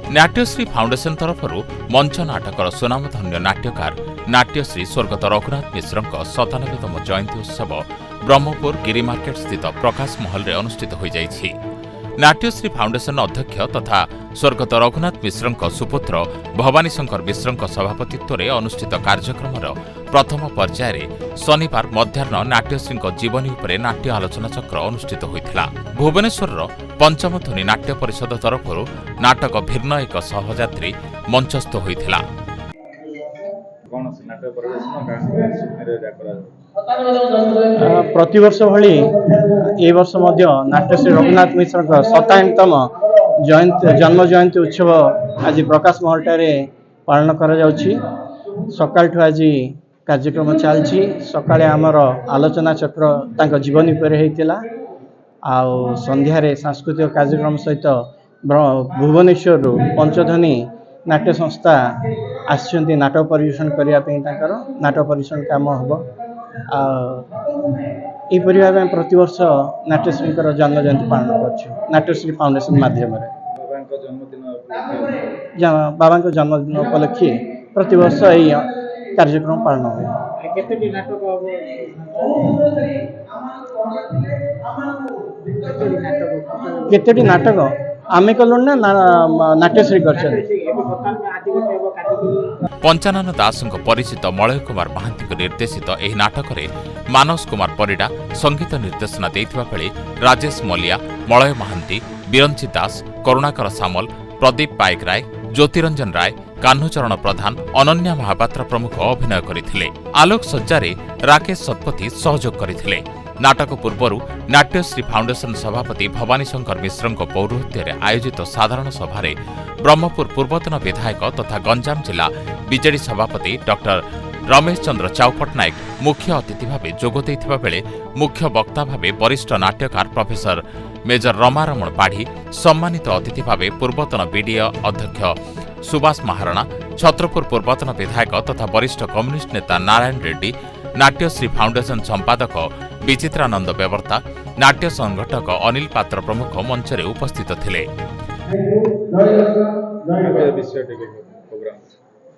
Natyashree foundation तरफ मंच नाटकर सुनामधन्य नाट्यकार नाट्यश्री स्वर्गत रघुनाथ मिश्र 97तम जयंती उत्सव ब्रह्मपुर गिरी मार्केट स्थित प्रकाश महल में अनुष्ठित हो जाइछि। नाट्यश्री फाउंडेशन अध्यक्ष तथा स्वर्गत रघुनाथ मिश्र सुपुत्र भवानी शंकर मिश्र सभापतित्व में अनुष्ठित कार्यक्रम प्रथम पर्यायर शनिवार मध्याह्न नाट्यश्री जीवनी उपरे नाट्य आलोचना चक्र अनुष्ठित होता। भुवनेश्वर पंचम ध्वनि नाट्य परिषद तरफ नाटक भिन्न एक सहयात्री मंचस्थ होता। प्रतिवर्ष भली ए वर्ष नाट्यश्री रघुनाथ मिश्र 97तम जन्म जयंती उत्सव आज प्रकाश महलटारे पालन करा जाउछि। सकाळ आज कार्यक्रम चलछि। सकाळे आमर आलोचना चक्र तांको जीवनी पर हेतिला आउ संध्यारे सांस्कृतिक कार्यक्रम सहित भुवनेश्वर पंचध्वनि नाट्य संस्था आछन्ती नाटक परिवेषण करिया पे तांकर नाटक परिवेषण काम हबो। ए परिवार में प्रतिवर्ष नाट्यश्री जन्म जयंती पालन कर नाट्यश्री फाउंडेशन माध्यम बाबा जन्मदिन उपलक्षे प्रतिवर्ष यही कार्यक्रम पालन हुए। केतोटी नाटक आमे कलु ना नाट्यश्री कर 55 दास परिचित मलय कुमार महांती निर्देशित यह नाटक में मानस कुमार परिडा संगीत निर्देशना देथिबा बेले राजेश मलिया, मलय महांती, बिरंची दास, करुणाकर सामल, प्रदीप पाइकराय, ज्योतिरंजन राय, कान्हुचरण प्रधान, अनन्या महापात्र प्रमुख अभिनय करथिले। आलोक सज्जारे राकेश सतपथी सहयोग करथिले। नाटक पूर्व नाट्यश्री फाउंडेशन सभापति भवानी शंकर मिश्र पौरोहित्य आयोजित साधारण सभा ब्रह्मपुर पूर्वतन विधायक तथा गंजाम जिला बीजेडी सभापति डॉक्टर रमेश चंद्र चाउ पट्टनायक मुख्य अतिथि भाव जोगदेइथिबा बेले मुख्य वक्ता भाव वरिष्ठ नाट्यकार प्रोफेसर मेजर रमारमण पाढ़ी, सम्मानित अतिथि भाव पूर्वतन बीडीए अध्यक्ष सुभाष महाराणा, छत्रपुर पूर्वतन विधायक तथा वरिष्ठ कम्युनिस्ट नेता नारायण रेड्डी, नाट्यश्री फाउंडेशन संपादक विचित्रानंद बेवर्ता, नाट्य संगठक अनिल पात्र प्रमुख मंच में उपस्थित थिले।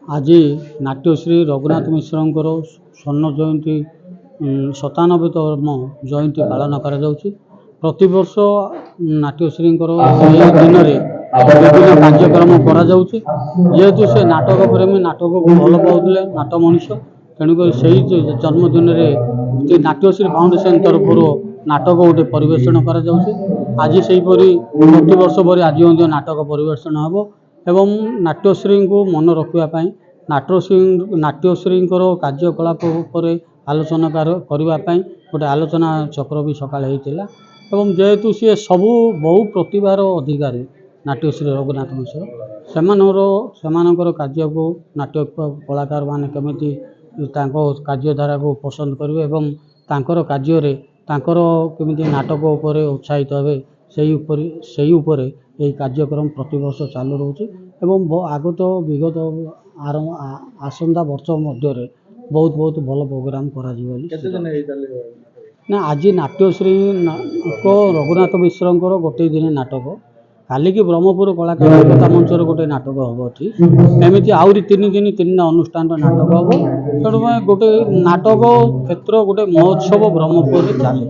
आज नाट्यश्री रघुनाथ मिश्र स्वर्ण जयंती 97तम जयंती पालन करा जाउछि। प्रतिवर्ष नाट्यश्री दिन में विभिन्न कार्यक्रम करा जाउछि। जेहेतु से नाटक प्रेमी नाटक को भल पाउथिले नाट मनुष्य तेणुक से जन्मदिन में नाट्यश्री फाउंडेशन तरफ नाटक गोटे परिवेषण करा जाउछि। आज से प्रतिवर्ष भरी आज नाटक परिवेषण हम एवं नाट्यश्री को मन रखापी नाट्यश्री कार्यकलाप आलोचना करने गोटे आलोचना चक्र भी सकाल होता। एवं जेहेतु सी सबू बहु प्रतिभार अधिकारी नाट्यश्री रघुनाथ मिश्र सेमानकर कार्य को नाट्य कलाकार माने केमिति कार्यधारा को पसंद करेंगे एवं तांकर कार्य केमिति नाटक उपरे उत्साहित हे से यही कार्यक्रम प्रतिवर्ष चालू रोचे एवं आगत विगत आसंता वर्ष मध्य बहुत बहुत भल प्रोग्राम करा ना। आज नाट्यश्री को रघुनाथ मिश्र गोटे दिन नाटक काली की ब्रह्मपुर कलाकार एकता मंचर गोटे नाटक हम एमती आहरी 3 दिन 3 अनुष्ठान नाटक हम तेणु गोटे नाटक क्षेत्र गोटे महोत्सव ब्रह्मपुर चली।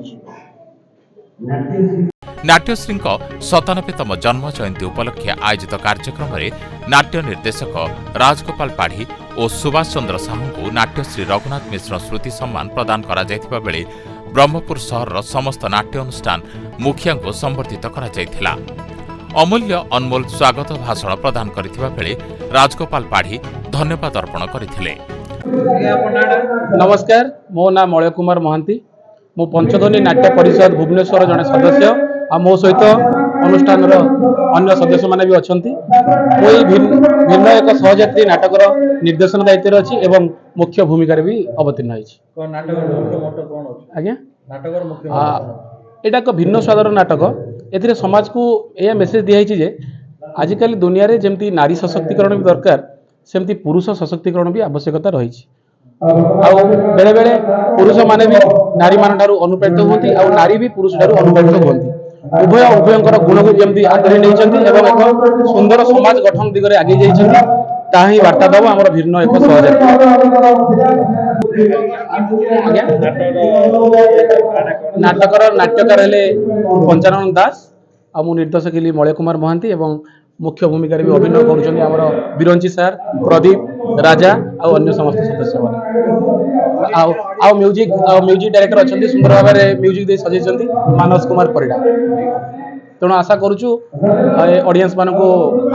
नाट्यश्री 97तम जन्म जयंती उपलक्षे आयोजित कार्यक्रम में नाट्य निर्देशक राजगोपाल पाढ़ी और सुभाष चंद्र साहू को नाट्यश्री रघुनाथ मिश्र स्मृति सम्मान प्रदान करा जायथिबा बेले ब्रह्मपुर सहर समस्त नाट्य अनुष्ठान मुखिया को संबर्धित करा जायथिला। अमूल्य अनमोल स्वागत भाषण प्रदान करथिबा बेले राजगोपाल पाढ़ी धन्यवाद अर्पण करथिले। नमस्कार, मो ना मलय कुमार महांती, मो पंचध्वनि नाट्य परिषद भुवनेश्वर जड़े सदस्य आ मो सहित अनुष्ठान अन्य सदस्य माने भी अछंती। कोई भिन्न एक सहयात्री नाटकर निर्देशन दायित्व अच्छी एवं मुख्य भूमिका भी अवतीर्ण होइछि। आज्ञा एटा एक भिन्न स्वादर नाटक। एथिरे समाज को यह मेसेज दिखाई जे आजिकल दुनिया रे जेमती नारी सशक्तिकरण भी दरकार सेमती पुरुष सशक्तिकरण भी आवश्यकता रही। बेले बेले पुरुष माने भी नारी मान अनुप्राणित होती और नारी भी पुरुष अनुप्राणित होती। ଉଭୟଙ୍କର ଗୁଣକୁ ଯେମିତି ଆଦରି ନେଇଛନ୍ତି ଏବଂ ଏକ ସୁନ୍ଦର ସମାଜ ଗଠନ ଦିଗରେ ଆଗେଇ ଯାଇଛନ୍ତି, ତାହା ହିଁ ବାର୍ତ୍ତା ଦେବ ଆମର ଭିନ୍ନ ଏକ ସହଯାତ୍ରୀ। ଆଜ୍ଞା, ନାଟକର ନାଟ୍ୟକାର ହେଲେ ପଞ୍ଚାନନ ଦାସ, ଆଉ ମୁଁ ନିର୍ଦ୍ଦେଶକ ହେଲି ମଳୟ କୁମାର ମହାନ୍ତି ଏବଂ ମୁଖ୍ୟ ଭୂମିକାରେ ବି ଅଭିନୟ କରୁଛନ୍ତି ଆମର ବିରଞ୍ଚି ସାର୍, ପ୍ରଦୀପ, ରାଜା ଆଉ ଅନ୍ୟ ସମସ୍ତ ସଦସ୍ୟମାନେ। ଆଉ ମ୍ୟୁଜିକ୍ ଡାଇରେକ୍ଟର ଅଛନ୍ତି, ସୁନ୍ଦର ଭାବରେ ମ୍ୟୁଜିକ୍ ଦେଇ ସଜେଇଛନ୍ତି ମାନସ କୁମାର ପରିଡ଼ା। ତେଣୁ ଆଶା କରୁଛୁ ଅଡିଏନ୍ସ ମାନଙ୍କୁ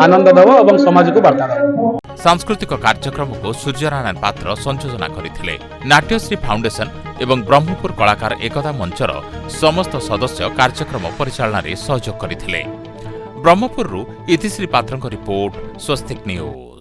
ଆନନ୍ଦ ଦେବ ଏବଂ ସମାଜକୁ ବାର୍ତ୍ତା ଦେବ। ସାଂସ୍କୃତିକ କାର୍ଯ୍ୟକ୍ରମକୁ ସୂର୍ଯ୍ୟନାରାୟଣ ପାତ୍ର ସଂଯୋଜନା କରିଥିଲେ। ନାଟ୍ୟଶ୍ରୀ ଫାଉଣ୍ଡେସନ ଏବଂ ବ୍ରହ୍ମପୁର କଳାକାର ଏକତା ମଞ୍ଚର ସମସ୍ତ ସଦସ୍ୟ କାର୍ଯ୍ୟକ୍ରମ ପରିଚାଳନାରେ ସହଯୋଗ କରିଥିଲେ। ବ୍ରହ୍ମପୁରରୁ ଇତିଶ୍ରୀ ପାତ୍ରଙ୍କ ରିପୋର୍ଟ, ସ୍ୱସ୍ତିକ ନ୍ୟୁଜ୍।